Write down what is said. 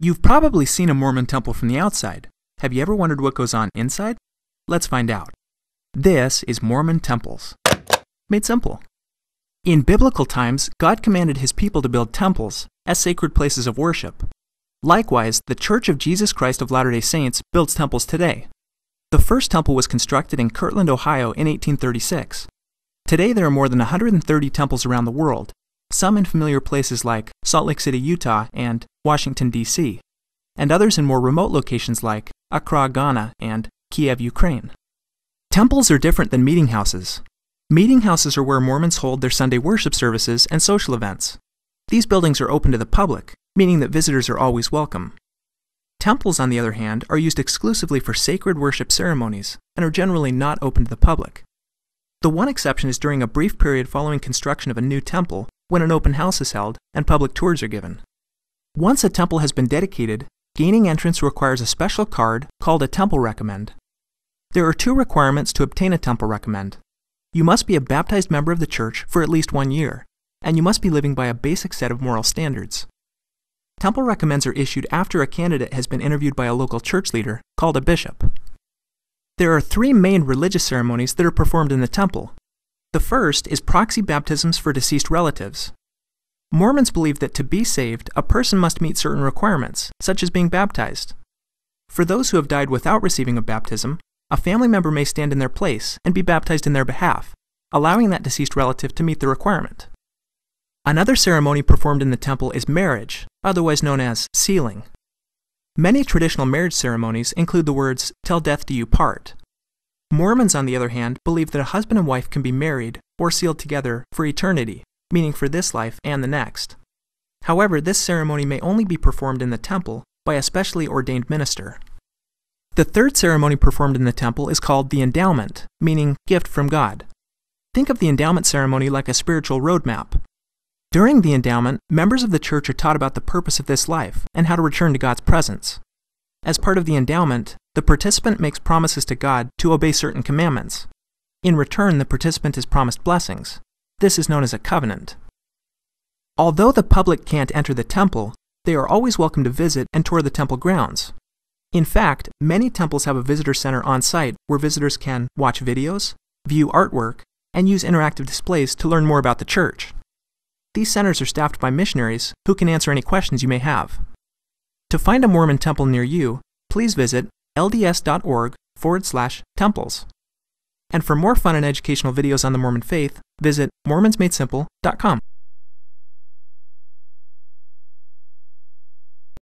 You've probably seen a Mormon temple from the outside. Have you ever wondered what goes on inside? Let's find out. This is Mormon temples. Made simple. In biblical times, God commanded His people to build temples as sacred places of worship. Likewise, the Church of Jesus Christ of Latter-day Saints builds temples today. The first temple was constructed in Kirtland, Ohio in 1836. Today there are more than 130 temples around the world, some in familiar places like Salt Lake City, Utah and Washington, D.C., and others in more remote locations like Accra, Ghana and Kiev, Ukraine. Temples are different than meeting houses. Meeting houses are where Mormons hold their Sunday worship services and social events. These buildings are open to the public, meaning that visitors are always welcome. Temples, on the other hand, are used exclusively for sacred worship ceremonies and are generally not open to the public. The one exception is during a brief period following construction of a new temple when an open house is held and public tours are given. Once a temple has been dedicated, gaining entrance requires a special card called a temple recommend. There are two requirements to obtain a temple recommend. You must be a baptized member of the church for at least 1 year, and you must be living by a basic set of moral standards. Temple recommends are issued after a candidate has been interviewed by a local church leader called a bishop. There are 3 main religious ceremonies that are performed in the temple. The first is proxy baptisms for deceased relatives. Mormons believe that to be saved, a person must meet certain requirements, such as being baptized. For those who have died without receiving a baptism, a family member may stand in their place and be baptized in their behalf, allowing that deceased relative to meet the requirement. Another ceremony performed in the temple is marriage, otherwise known as sealing. Many traditional marriage ceremonies include the words, "Till death do you part." Mormons, on the other hand, believe that a husband and wife can be married or sealed together for eternity, meaning for this life and the next. However, this ceremony may only be performed in the temple by a specially ordained minister. The third ceremony performed in the temple is called the endowment, meaning gift from God. Think of the endowment ceremony like a spiritual roadmap. During the endowment, members of the church are taught about the purpose of this life and how to return to God's presence. As part of the endowment, the participant makes promises to God to obey certain commandments. In return, the participant is promised blessings. This is known as a covenant. Although the public can't enter the temple, they are always welcome to visit and tour the temple grounds. In fact, many temples have a visitor center on site where visitors can watch videos, view artwork, and use interactive displays to learn more about the church. These centers are staffed by missionaries who can answer any questions you may have. To find a Mormon temple near you, please visit lds.org/temples. And for more fun and educational videos on the Mormon faith, visit mormonsmadesimple.com.